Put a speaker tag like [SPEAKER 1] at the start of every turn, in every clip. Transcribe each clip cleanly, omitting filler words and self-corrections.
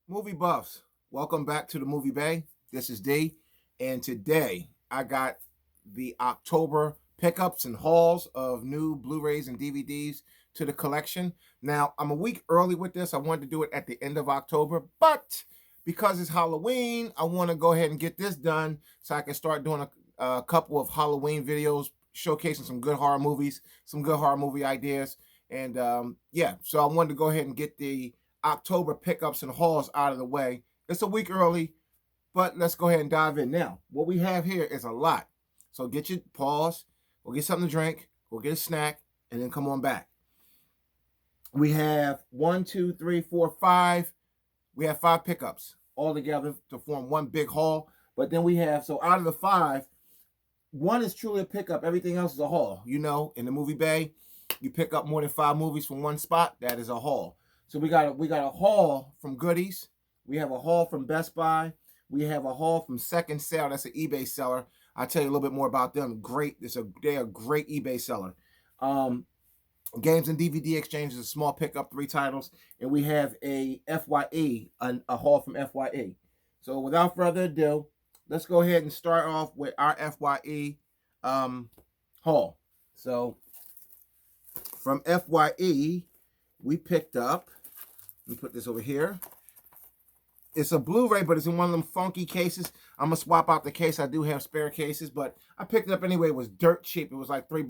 [SPEAKER 1] Movie buffs, welcome back to the Movie Bay. This is D, and today I got the October pickups and hauls of new Blu-rays and DVDs to the collection. Now, I'm a week early with this. I wanted to do it at the end of October, but because it's Halloween, I want to go ahead and get this done so I can start doing a couple of Halloween videos showcasing some good horror movies, some good horror movie ideas. And yeah, so I wanted to go ahead and get the October pickups and hauls out of the way. It's a week early, but let's go ahead and dive in. Now, what we have here is a lot. So get your pause, go get something to drink, go get a snack, and then come on back. We have 5. We have 5 pickups all together to form one big haul. But then we have, so out of the 5, one is truly a pickup. Everything else is a haul. You know, in the movie bay, you pick up more than 5 movies from one spot. That is a haul. So we got a haul from Goodies. We have a haul from Best Buy. We have a haul from Second Sale. That's an eBay seller. I'll tell you a little bit more about them. Great. They're a great eBay seller. Games and DVD Exchange is a small pickup, 3 titles. And we have a FYE, a haul from FYE. So without further ado, let's go ahead and start off with our FYE haul. So from FYE, we picked up, let me put this over here. It's a Blu-ray, but it's in one of them funky cases. I'm going to swap out the case. I do have spare cases, but I picked it up anyway. It was dirt cheap. It was like $3.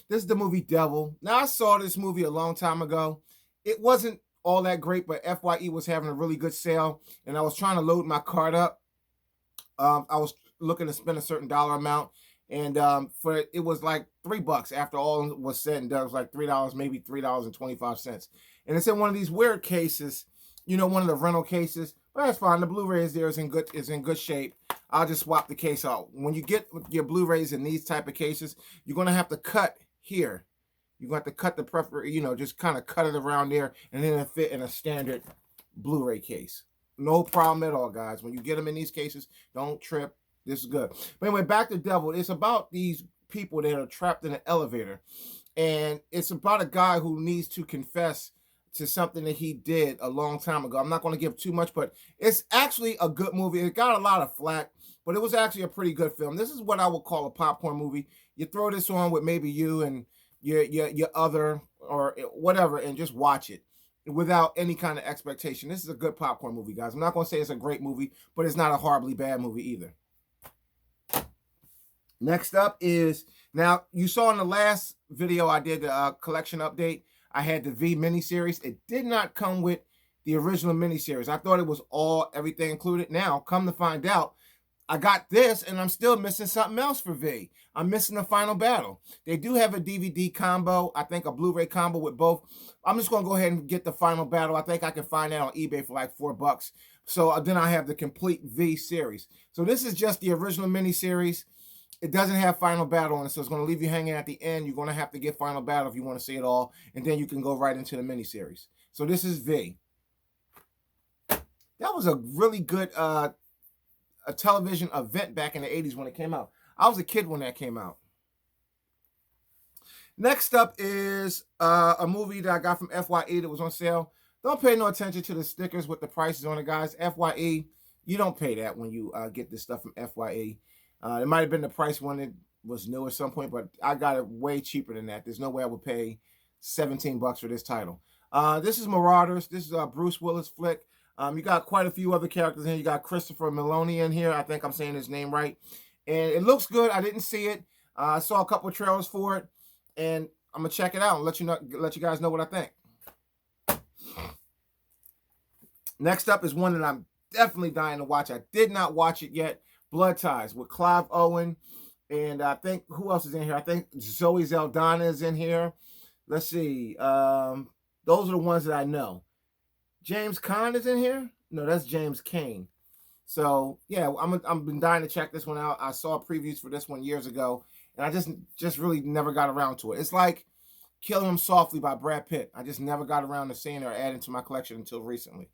[SPEAKER 1] This is the movie Devil. Now, I saw this movie a long time ago. It wasn't all that great, but FYE was having a really good sale, and I was trying to load my card up. I was looking to spend a certain dollar amount, and for it was like $3 after all was said and done. It was like $3, maybe $3.25. And it's in one of these weird cases, you know, one of the rental cases. But that's fine. The Blu-ray is there, is in good shape. I'll just swap the case out. When you get your Blu-rays in these type of cases, you're gonna have to cut here. You're gonna have to cut the just kind of cut it around there, and then it'll fit in a standard Blu-ray case. No problem at all, guys. When you get them in these cases, don't trip. This is good. But anyway, back to Devil. It's about these people that are trapped in an elevator. And it's about a guy who needs to confess to something that he did a long time ago. I'm not going to give too much, but it's actually a good movie. It got a lot of flack, but it was actually a pretty good film. This is what I would call a popcorn movie. You throw this on with maybe you and your other or whatever and just watch it without any kind of expectation. This is a good popcorn movie, guys. I'm not going to say it's a great movie, but it's not a horribly bad movie either. Next up is, now you saw in the last video I did the collection update, I had the V miniseries. It did not come with the original miniseries. I thought it was everything included. Now, come to find out, I got this and I'm still missing something else for V. I'm missing the final battle. They do have a DVD combo, I think a Blu-ray combo with both. I'm just going to go ahead and get the final battle. I think I can find that on eBay for like $4. So then I have the complete V series. So this is just the original miniseries. It doesn't have Final Battle on it, so it's going to leave you hanging at the end. You're going to have to get Final Battle if you want to see it all, and then you can go right into the miniseries. So this is V. That was a really good a television event back in the 80s when it came out. I was a kid when that came out. Next up is a movie that I got from FYE that was on sale. Don't pay no attention to the stickers with the prices on it, guys. FYE, you don't pay that when you get this stuff from FYE. It might have been the price when it was new at some point, but I got it way cheaper than that. There's no way I would pay $17 for this title. This is Marauders. This is a Bruce Willis flick. You got quite a few other characters in here. You got Christopher Meloni in here. I think I'm saying his name right. And it looks good. I didn't see it. I saw a couple of trailers for it, and I'm gonna check it out and let you guys know what I think. Next up is one that I'm definitely dying to watch. I did not watch it yet. Blood Ties with Clive Owen, and I think, who else is in here? I think Zoe Saldana is in here. Let's see. Those are the ones that I know. James Caan is in here? No, that's James Cain. So, yeah, I've been dying to check this one out. I saw previews for this one years ago, and I just really never got around to it. It's like Killing Him Softly by Brad Pitt. I just never got around to seeing it or adding to my collection until recently.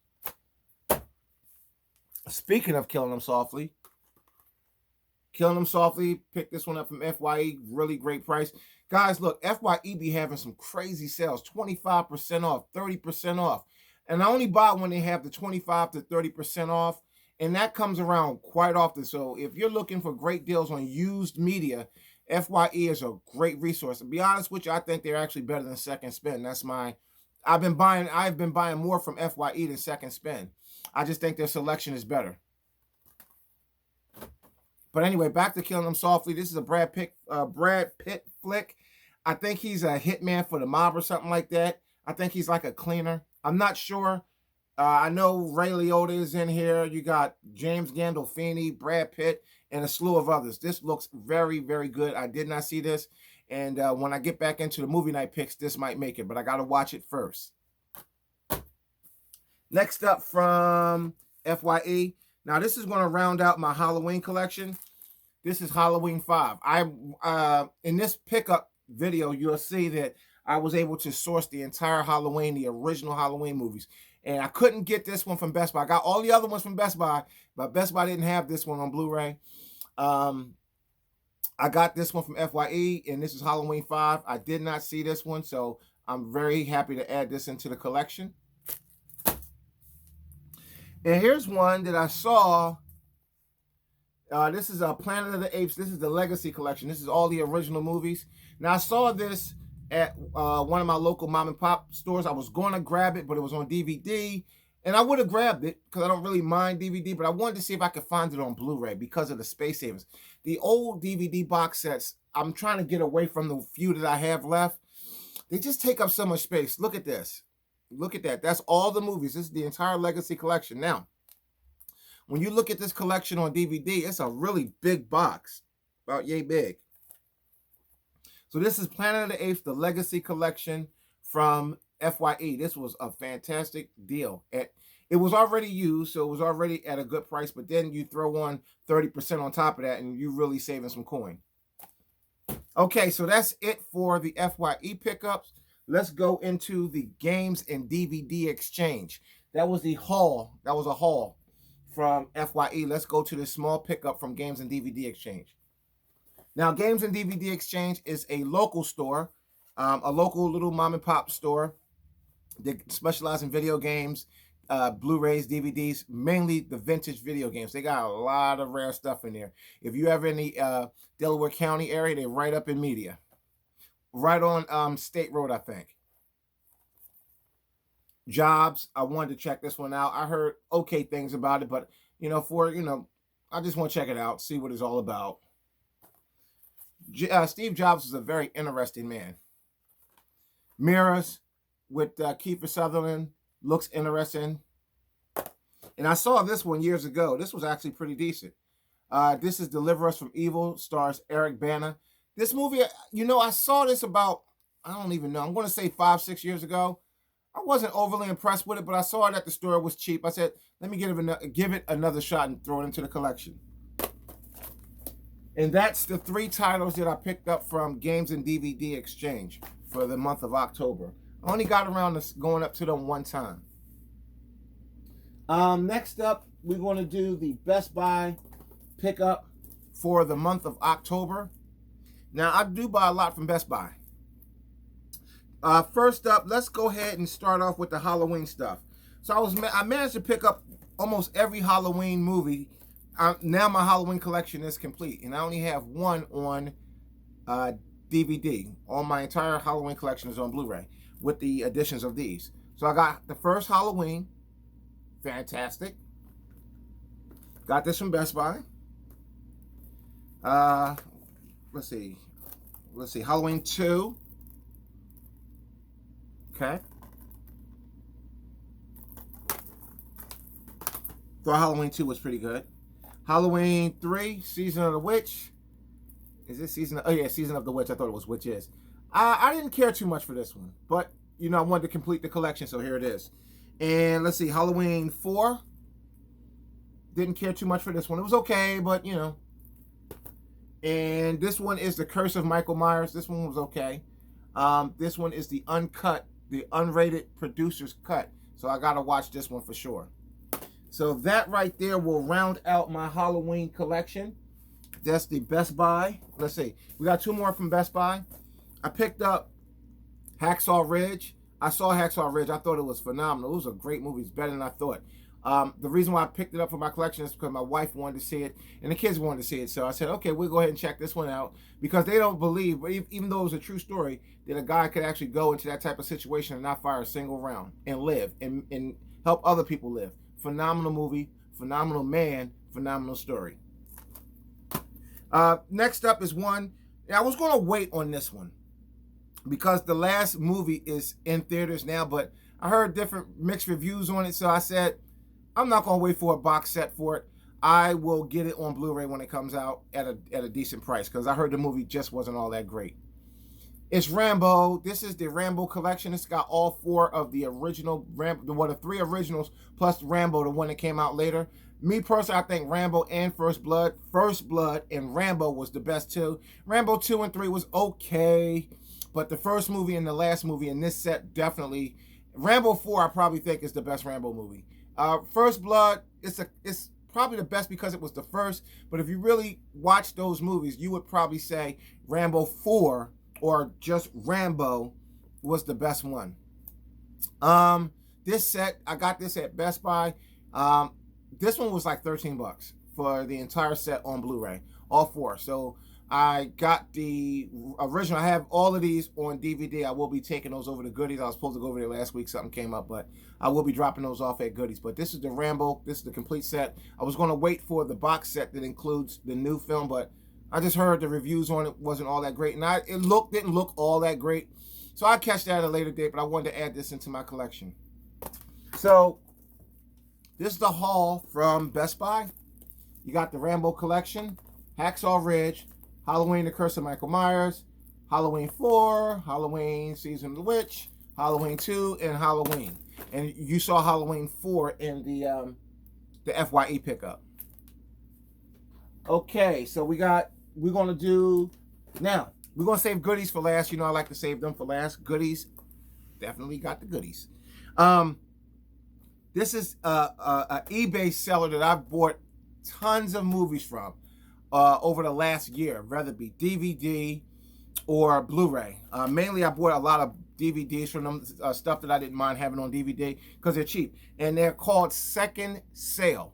[SPEAKER 1] Speaking of Killing Him Softly, picked this one up from FYE, really great price. Guys, look, FYE be having some crazy sales, 25% off, 30% off. And I only buy when they have the 25 to 30% off, and that comes around quite often. So if you're looking for great deals on used media, FYE is a great resource. To be honest with you, I think they're actually better than Second Spin. I've been buying more from FYE than Second Spin. I just think their selection is better. But anyway, back to Killing Them Softly. This is a Brad Pitt flick. I think he's a hitman for the mob or something like that. I think he's like a cleaner. I'm not sure. I know Ray Liotta is in here. You got James Gandolfini, Brad Pitt, and a slew of others. This looks very, very good. I did not see this. And when I get back into the movie night picks, this might make it. But I got to watch it first. Next up from FYE. Now, this is going to round out my Halloween collection. This is Halloween 5. In this pickup video, you'll see that I was able to source the entire Halloween, the original Halloween movies. And I couldn't get this one from Best Buy. I got all the other ones from Best Buy, but Best Buy didn't have this one on Blu-ray. I got this one from FYE, and this is Halloween 5. I did not see this one, so I'm very happy to add this into the collection. And here's one that I saw. This is Planet of the Apes. This is the Legacy Collection. This is all the original movies. Now, I saw this at one of my local mom and pop stores. I was going to grab it, but it was on DVD. And I would have grabbed it because I don't really mind DVD, but I wanted to see if I could find it on Blu-ray because of the space savings. The old DVD box sets, I'm trying to get away from the few that I have left. They just take up so much space. Look at this. Look at that. That's all the movies. This is the entire Legacy Collection. Now, when you look at this collection on DVD, it's a really big box, about yay big. So this is Planet of the Apes, the Legacy Collection from FYE. This was a fantastic deal. It was already used, so it was already at a good price, but then you throw on 30% on top of that, and you're really saving some coin. Okay, so that's it for the FYE pickups. Let's go into the games and DVD exchange. That was the haul. That was a haul from FYE. Let's go to the small pickup from Games and DVD Exchange. Now, Games and DVD Exchange is a local store, a local little mom and pop store. They specialize in video games, Blu-rays, DVDs, mainly the vintage video games. They got a lot of rare stuff in there. If you ever in the Delaware County area, they're right up in Media. Right on State Road, I think. Jobs, I wanted to check this one out. I heard okay things about it, but, I just want to check it out, see what it's all about. Steve Jobs is a very interesting man. Mirrors with Kiefer Sutherland looks interesting. And I saw this one years ago. This was actually pretty decent. This is Deliver Us from Evil, stars Eric Bana. This movie, I saw this about, I don't even know, I'm going to say 5-6 years ago. I wasn't overly impressed with it, but I saw it at the store. It was cheap. I said, let me give it another shot and throw it into the collection. And that's the 3 titles that I picked up from Games and DVD Exchange for the month of October. I only got around to going up to them one time. Next up, we're going to do the Best Buy pickup for the month of October. Now, I do buy a lot from Best Buy. First up, let's go ahead and start off with the Halloween stuff. So I managed to pick up almost every Halloween movie. Now my Halloween collection is complete, and I only have one on DVD. All my entire Halloween collection is on Blu-ray with the additions of these. So I got the first Halloween, fantastic. Got this from Best Buy. Let's see, Halloween 2. Okay. Thought Halloween 2 was pretty good. Halloween 3, Season of the Witch. Is this Season of... Oh, yeah, Season of the Witch. I thought it was Witches. I didn't care too much for this one. But, I wanted to complete the collection, so here it is. And let's see, Halloween 4. Didn't care too much for this one. It was okay, but, And this one is The Curse of Michael Myers. This one was okay. This one is the uncut, the unrated producer's cut. So I got to watch this one for sure. So that right there will round out my Halloween collection. That's the Best Buy. Let's see. We got 2 more from Best Buy. I picked up Hacksaw Ridge. I saw Hacksaw Ridge. I thought it was phenomenal. It was a great movie. It's better than I thought. The reason why I picked it up for my collection is because my wife wanted to see it and the kids wanted to see it. So I said, okay, we'll go ahead and check this one out, because they don't believe, even though it was a true story, that a guy could actually go into that type of situation and not fire a single round and live and help other people live. Phenomenal movie, phenomenal man, phenomenal story. Next up is one. I was going to wait on this one because the last movie is in theaters now, but I heard different mixed reviews on it, so I said, I'm not going to wait for a box set for it. I will get it on Blu-ray when it comes out at a decent price, because I heard the movie just wasn't all that great. It's Rambo. This is the Rambo collection. It's got all 4 of the original Rambo, the 3 originals plus Rambo, the one that came out later. Me personally, I think Rambo and First Blood and Rambo was the best 2. Rambo 2 and 3 was okay, but the first movie and the last movie in this set definitely. Rambo 4, I probably think, is the best Rambo movie. First Blood, it's probably the best because it was the first, but if you really watch those movies, you would probably say Rambo 4 or just Rambo was the best one. This set, I got this at Best Buy. This one was like $13 for the entire set on Blu-ray, all 4. So I got the original. I have all of these on DVD. I will be taking those over to Goodies. I was supposed to go over there last week. Something came up, but I will be dropping those off at Goodies. But this is the Rambo. This is the complete set. I was going to wait for the box set that includes the new film, but I just heard the reviews on it wasn't all that great. And it didn't look all that great. So I'll catch that at a later date, but I wanted to add this into my collection. So this is the haul from Best Buy. You got the Rambo collection, Hacksaw Ridge, Halloween: The Curse of Michael Myers, Halloween 4, Halloween Season of the Witch, Halloween 2, and Halloween. And you saw Halloween 4 in the FYE pickup. Okay, so we're gonna save goodies for last. You know I like to save them for last. Goodies, definitely got the goodies. This is a eBay seller that I've bought tons of movies from over the last year, whether it be DVD or Blu-ray. Mainly I bought a lot of DVDs from them, stuff that I didn't mind having on DVD because they're cheap. And they're called Second Sale.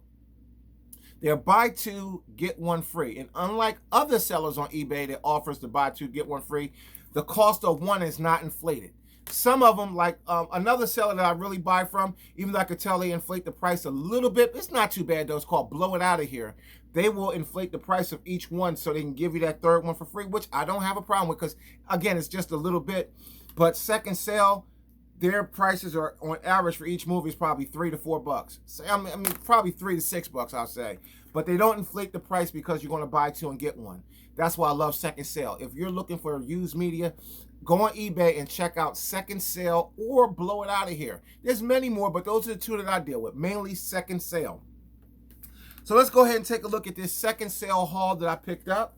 [SPEAKER 1] They're buy 2, get 1 free. And unlike other sellers on eBay that offers to buy 2, get 1 free, the cost of one is not inflated. Some of them, like another seller that I really buy from, even though I could tell they inflate the price a little bit, it's not too bad though. It's called Blow It Out of Here. They will inflate the price of each one so they can give you that third one for free, which I don't have a problem with because, again, it's just a little bit. But Second Sale, their prices are on average for each movie is probably $3 to $4. So, I mean, probably $3 to $6, I'll say. But they don't inflate the price because you're going to buy 2 and get 1. That's why I love Second Sale. If you're looking for used media, go on eBay and check out Second Sale or Blow It Out of Here. There's many more, but those are the 2 that I deal with, mainly Second Sale. So let's go ahead and take a look at this Second Sale haul that I picked up.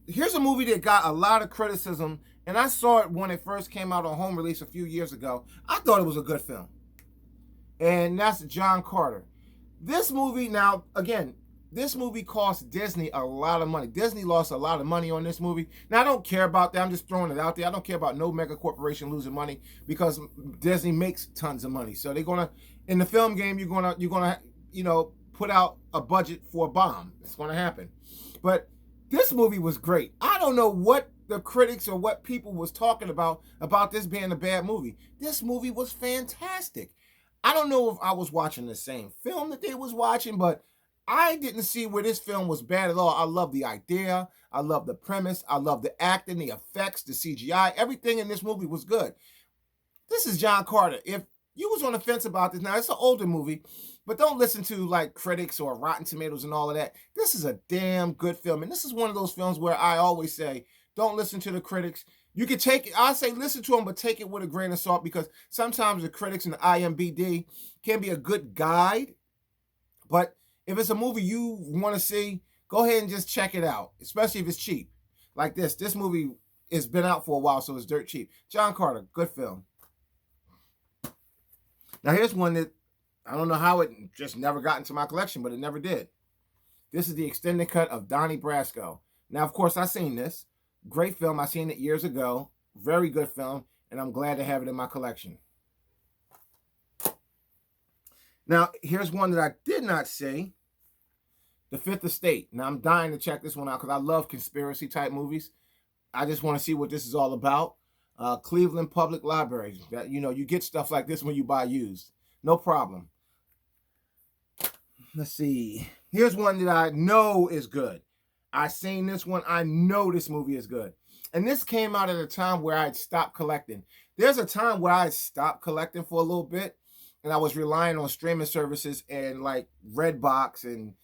[SPEAKER 1] Here's a movie that got a lot of criticism, and I saw it when it first came out on home release a few years ago. I thought it was a good film, and that's John Carter. This movie, now, again, this movie cost Disney a lot of money. Disney lost a lot of money on this movie. Now, I don't care about that. I'm just throwing it out there. I don't care about no mega corporation losing money because Disney makes tons of money. So they're going to, in the film game, you're going to, you know, put out a budget for a bomb. It's going to happen. But this movie was great. I don't know what the critics or what people was talking about this being a bad movie. This movie was fantastic. I don't know if I was watching the same film that they was watching, but I didn't see where this film was bad at all. I love the idea. I love the premise. I love the acting, the effects, the CGI. Everything in this movie was good. This is John Carter. If you was on the fence about this, now it's an older movie, but don't listen to like critics or Rotten Tomatoes and all of that. This is a damn good film. And this is one of those films where I always say, don't listen to the critics. You can take it, I say listen to them, but take it with a grain of salt because sometimes the critics and the IMDb can be a good guide, but if it's a movie you want to see, go ahead and just check it out, especially if it's cheap. Like this. This movie has been out for a while, so it's dirt cheap. John Carter, good film. Now here's one that I don't know how it just never got into my collection, but it never did. This is the extended cut of Donnie Brasco. Now, of course, I've seen this. Great film. I seen it years ago Very good film, and I'm glad to have it in my collection. Now, here's one that I did not see. The Fifth Estate. Now, I'm dying to check this one out because I love conspiracy type movies. I just want to see what this is all about. Cleveland Public Library. That, you know, you get stuff like this when you buy used. No problem. Let's see. Here's one that I know is good. I seen this one. I know this movie is good. And this came out at a time where I had stopped collecting. There's a time where I had stopped collecting for a little bit, and I was relying on streaming services and like Redbox and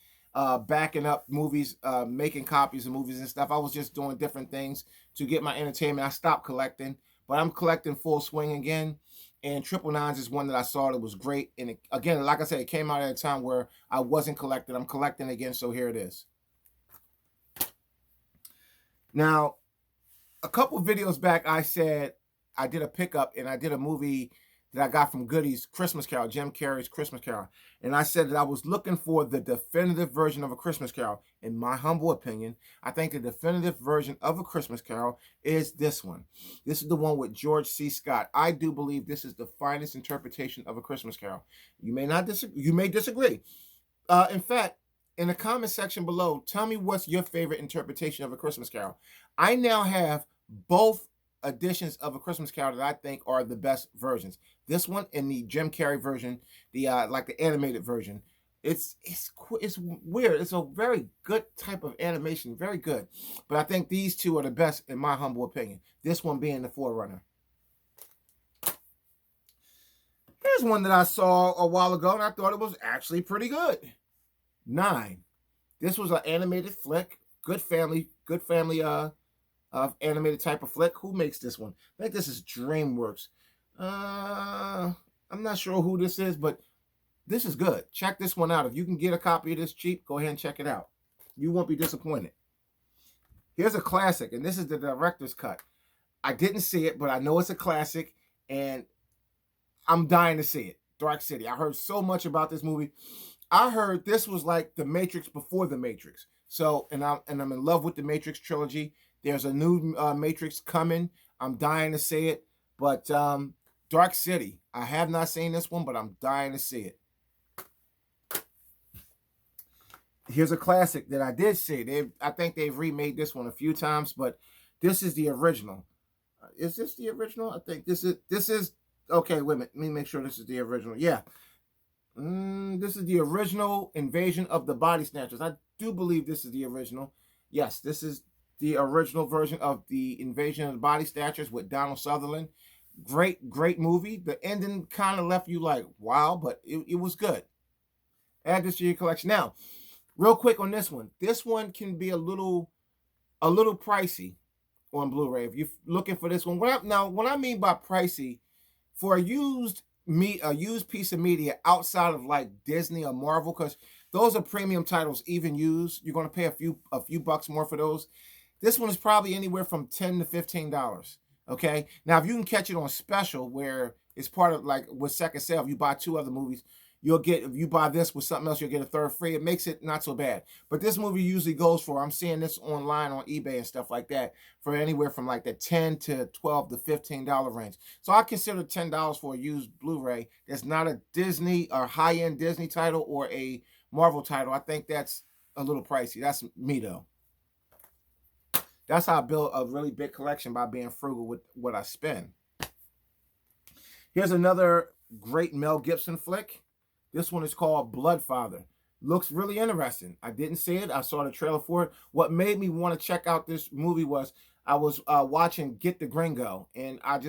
[SPEAKER 1] backing up movies, making copies of movies and stuff. I was just doing different things to get my entertainment. I stopped collecting, but I'm collecting full swing again. And Triple Nines is one that I saw that was great. And it, again, like I said, it came out at a time where I wasn't collecting. I'm collecting again, so here it is. Now, a couple of videos back, I said I did a pickup and I did a movie that I got from Goodies, Christmas Carol, Jim Carrey's Christmas Carol. And I said that I was looking for the definitive version of A Christmas Carol. In my humble opinion, I think the definitive version of A Christmas Carol is this one. This is the one with George C. Scott. I do believe this is the finest interpretation of A Christmas Carol. You may not disagree. You may disagree. In fact, in the comment section below, tell me what's your favorite interpretation of A Christmas Carol. I now have both editions of A Christmas Carol that I think are the best versions. This one and the Jim Carrey version, the like the animated version. It's weird. It's a very good type of animation, very good. But I think these two are the best in my humble opinion. This one being the forerunner. Here's one that I saw a while ago and I thought it was actually pretty good. 9. This was an animated flick, good family animated type of flick. Who makes this one? I think this is DreamWorks. I'm not sure who this is, but this is good. Check this one out. If you can get a copy of this cheap, go ahead and check it out. You won't be disappointed. Here's a classic, and this is the director's cut. I didn't see it, but I know it's a classic, and I'm dying to see it. Dark City. I heard so much about this movie. I heard this was like The Matrix before The Matrix. So, and I'm in love with the Matrix trilogy. There's a new Matrix coming. I'm dying to see it. But Dark City, I have not seen this one, but I'm dying to see it. Here's a classic that I did see. I think they've remade this one a few times, but this is the original. Is this the original? I think this is okay, wait a minute. Let me make sure this is the original. Yeah. This is the original Invasion of the Body Snatchers. I do believe this is the original. Yes, this is the original version of the Invasion of the Body Snatchers with Donald Sutherland. Great movie. The ending kind of left you like, wow, but it was good. Add this to your collection. Now, real quick on this one. This one can be a little pricey on Blu-ray if you're looking for this one. What I mean by pricey, for a used piece of media outside of like Disney or Marvel, because those are premium titles, even used, you're going to pay a few bucks more for those. This one is probably anywhere from $10 to $15. Okay, now if you can catch it on special, where it's part of like with second sale, if you buy 2 other movies, you'll get, if you buy this with something else, you'll get a third free. It makes it not so bad. But this movie usually goes for, I'm seeing this online on eBay and stuff like that, for anywhere from like the $10 to $12 to $15 range. So I consider $10 for a used Blu-ray that's not a Disney or high-end Disney title or a Marvel title. I think that's a little pricey. That's me though. That's how I build a really big collection, by being frugal with what I spend. Here's another great Mel Gibson flick. This one is called Bloodfather. Looks really interesting. I didn't see it. I saw the trailer for it. What made me want to check out this movie was I was watching Get the Gringo, and I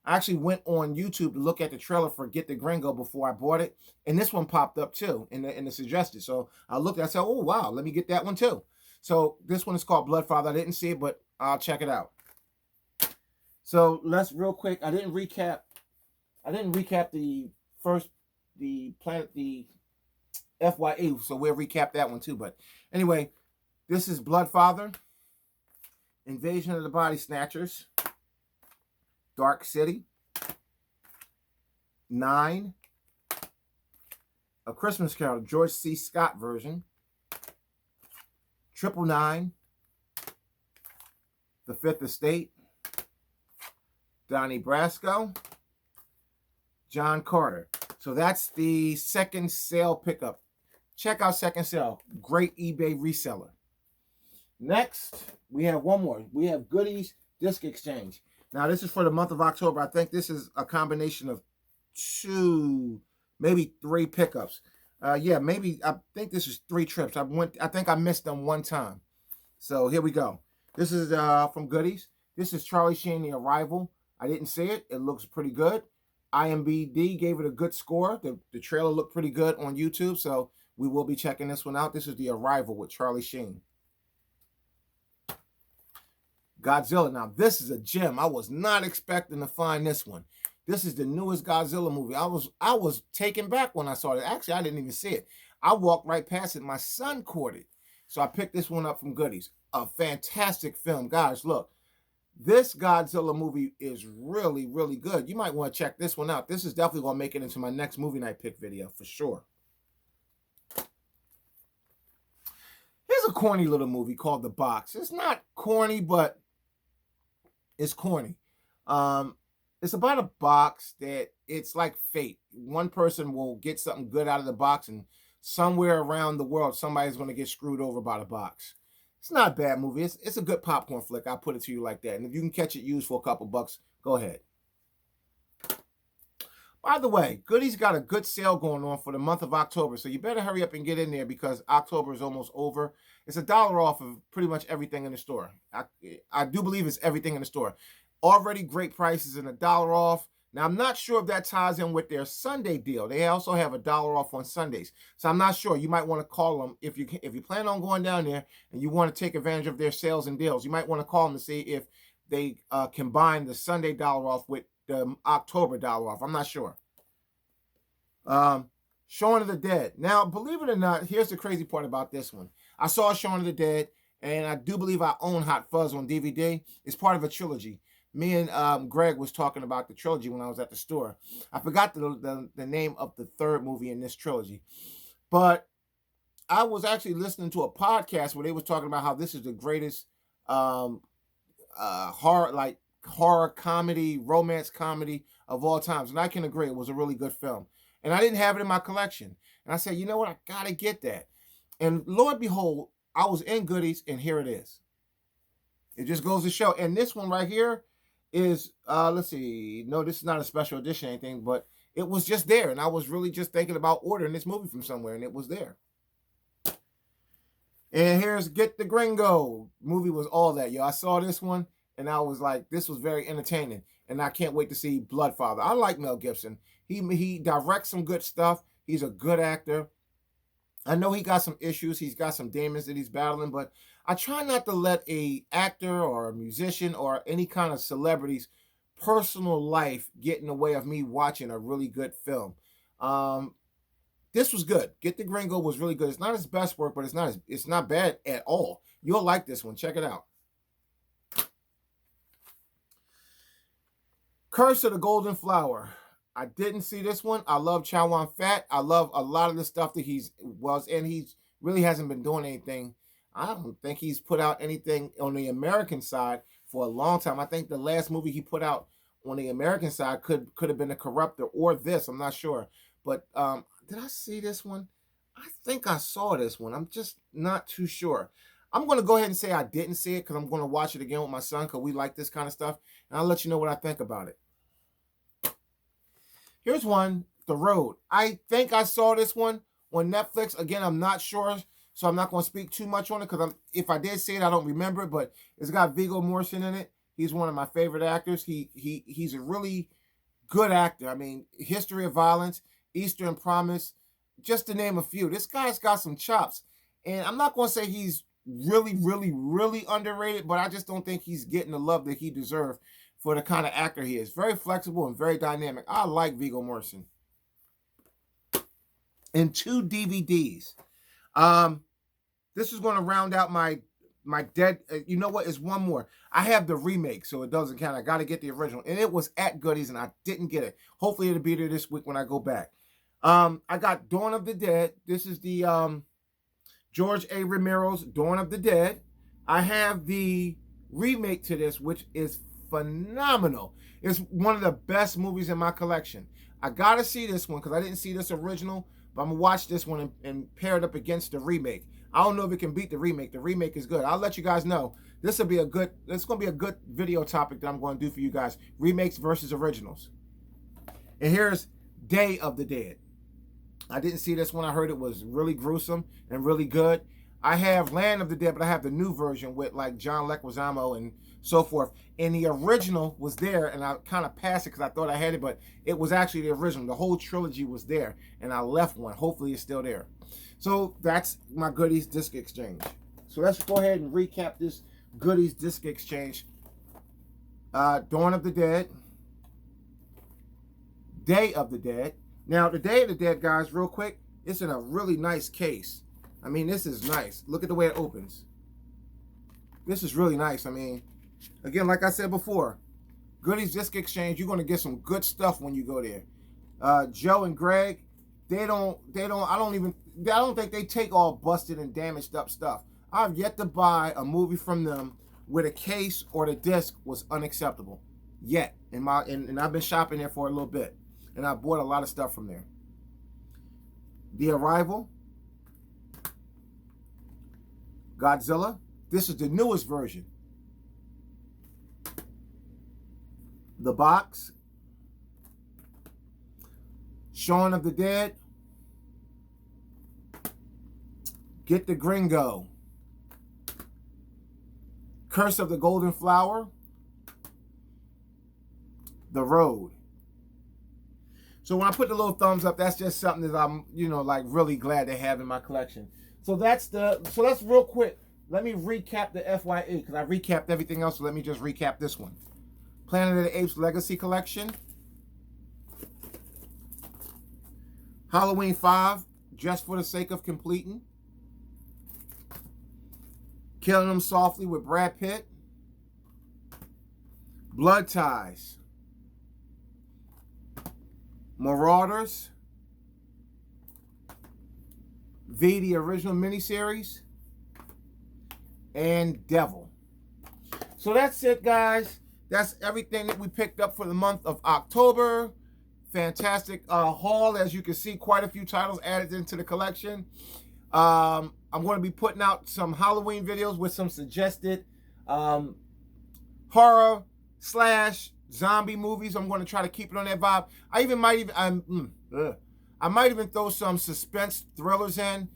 [SPEAKER 1] actually went on YouTube to look at the trailer for Get the Gringo before I bought it, and this one popped up too in the suggested. So I looked. I said, "Oh wow, let me get that one too." So this one is called Bloodfather. I didn't see it, but I'll check it out. So let's real quick. I didn't recap the FYE, so we'll recap that one too. But anyway, this is Bloodfather, Invasion of the Body Snatchers, Dark City, 9, A Christmas Carol, George C. Scott version, 999, The Fifth Estate, Donnie Brasco, John Carter. So that's the second sale pickup. Check out Second Sale. Great eBay reseller. Next, we have one more. We have Goodies Disc Exchange. Now, this is for the month of October. I think this is a combination of 2, maybe 3 pickups. Yeah, maybe I think this is 3 trips. I think I missed them one time. So here we go. This is from Goodies. This is Charlie Sheen, The Arrival. I didn't see it. It looks pretty good. IMDb gave it a good score. The trailer looked pretty good on YouTube, so we will be checking this one out. This is The Arrival with Charlie Sheen. Godzilla. Now, this is a gem. I was not expecting to find this one. This is the newest Godzilla movie. I was taken back when I saw it. Actually, I didn't even see it. I walked right past it. My son caught it. So I picked this one up from Goodies. A fantastic film. Guys, look. This Godzilla movie is really, really good. You might want to check this one out. This is definitely going to make it into my next movie night pick video for sure. Here's a corny little movie called The Box. It's not corny, but it's corny. It's about a box that it's like fate. One person will get something good out of the box, and somewhere around the world, somebody's going to get screwed over by the box. It's not a bad movie. It's a good popcorn flick. I'll put it to you like that. And if you can catch it used for a couple bucks, go ahead. By the way, Goodies got a good sale going on for the month of October, so you better hurry up and get in there because October is almost over. It's $1 off of pretty much everything in the store. I do believe it's everything in the store. Already great prices and $1 off. Now, I'm not sure if that ties in with their Sunday deal. They also have $1 off on Sundays. So I'm not sure. You might want to call them if you plan on going down there and you want to take advantage of their sales and deals. You might want to call them to see if they combine the Sunday $1 off with the October $1 off. I'm not sure. Shaun of the Dead. Now, believe it or not, here's the crazy part about this one. I saw Shaun of the Dead, and I do believe I own Hot Fuzz on DVD. It's part of a trilogy. Me and Greg was talking about the trilogy when I was at the store. I forgot the name of the third movie in this trilogy. But I was actually listening to a podcast where they was talking about how this is the greatest horror comedy, romance comedy of all times. And I can agree, it was a really good film. And I didn't have it in my collection. And I said, you know what? I got to get that. And lo and behold, I was in Goodies, and here it is. It just goes to show. And this one right here is, let's see. No, this is not a special edition or anything, but it was just there. And I was really just thinking about ordering this movie from somewhere, and it was there. And here's Get the Gringo. Movie was all that, yo. I saw this one, and I was like, this was very entertaining. And I can't wait to see Bloodfather. I like Mel Gibson. He directs some good stuff. He's a good actor. I know he got some issues. He's got some demons that he's battling, but I try not to let a actor or a musician or any kind of celebrity's personal life get in the way of me watching a really good film. This was good. Get the Gringo was really good. It's not his best work, but it's not bad at all. You'll like this one. Check it out. Curse of the Golden Flower. I didn't see this one. I love Chow Yun-Fat. I love a lot of the stuff that he really hasn't been doing anything. I don't think he's put out anything on the American side for a long time. I think the last movie he put out on the American side could have been The Corruptor or this. I'm not sure. But did I see this one? I think I saw this one. I'm just not too sure. I'm going to go ahead and say I didn't see it because I'm going to watch it again with my son because we like this kind of stuff. And I'll let you know what I think about it. Here's one, The Road. I think I saw this one on Netflix. Again, I'm not sure, so I'm not going to speak too much on it because if I did see it, I don't remember it, but it's got Viggo Mortensen in it. He's one of my favorite actors. He's a really good actor. I mean, History of Violence, Eastern Promise, just to name a few. This guy's got some chops, and I'm not going to say he's really, really, really underrated, but I just don't think he's getting the love that he deserves for the kind of actor he is. Very flexible and very dynamic. I like Viggo Mortensen. And 2 DVDs. This is going to round out my dead. You know what? It's one more. I have the remake, so it doesn't count. I got to get the original. And it was at Goodies, and I didn't get it. Hopefully, it'll be there this week when I go back. I got Dawn of the Dead. This is the George A. Romero's Dawn of the Dead. I have the remake to this, which is phenomenal. It's one of the best movies in my collection. I gotta see this one because I didn't see this original, but I'm gonna watch this one and pair it up against the remake. I don't know if it can beat the remake. The remake is good. I'll let you guys know. This gonna be a good video topic that I'm going to do for you guys. Remakes versus originals. And here's Day of the Dead. I didn't see this one. I heard it was really gruesome and really good. I have Land of the Dead, but I have the new version with like John Leguizamo and so forth. And the original was there, and I kind of passed it because I thought I had it, but it was actually the original. The whole trilogy was there, and I left one. Hopefully it's still there. So that's my Goodies Disc Exchange. So let's go ahead and recap this Goodies Disc Exchange. Dawn of the Dead. Day of the Dead. Now, the Day of the Dead, guys, real quick, it's in a really nice case. I mean, this is nice. Look at the way it opens. This is really nice. I mean, again, like I said before, Goodies Disc Exchange, you're going to get some good stuff when you go there. Joe and Greg, I don't think they take all busted and damaged up stuff. I've yet to buy a movie from them where the case or the disc was unacceptable. Yet. And I've been shopping there for a little bit. And I bought a lot of stuff from there. The Arrival. Godzilla. This is the newest version. The Box. Shaun of the Dead. Get the Gringo. Curse of the Golden Flower. The Road. So when I put the little thumbs up, that's just something that I'm, like really glad to have in my collection. So that's real quick. Let me recap the FYE because I recapped everything else. So let me just recap this one. Planet of the Apes Legacy Collection. Halloween 5, just for the sake of completing. Killing Them Softly with Brad Pitt. Blood Ties. Marauders. The original miniseries. And Devil. So that's it, guys. That's everything that we picked up for the month of October. Fantastic haul. As you can see, quite a few titles added into the collection. I'm going to be putting out some Halloween videos with some suggested horror / zombie movies. I'm going to try to keep it on that vibe. I might even throw some suspense thrillers in.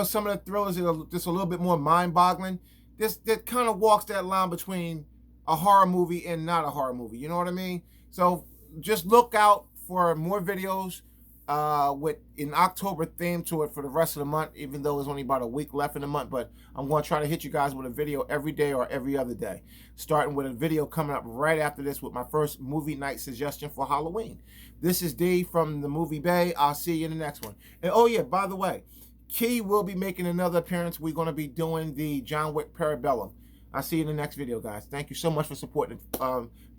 [SPEAKER 1] Some of the thrillers that are just a little bit more mind-boggling. That kind of walks that line between a horror movie and not a horror movie. You know what I mean? So just look out for more videos with an October theme to it for the rest of the month, even though there's only about a week left in the month. But I'm going to try to hit you guys with a video every day or every other day, starting with a video coming up right after this with my first movie night suggestion for Halloween. This is D from the Movie Bay. I'll see you in the next one. And oh yeah, by the way, Key will be making another appearance. We're going to be doing the John Wick Parabellum. I'll see you in the next video, guys. Thank you so much for supporting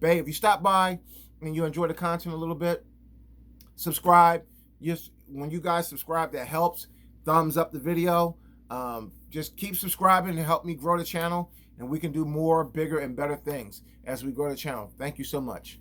[SPEAKER 1] Bay. If you stop by and you enjoy the content a little bit, subscribe. When you guys subscribe, that helps. Thumbs up the video. Just keep subscribing to help me grow the channel, and we can do more, bigger, and better things as we grow the channel. Thank you so much.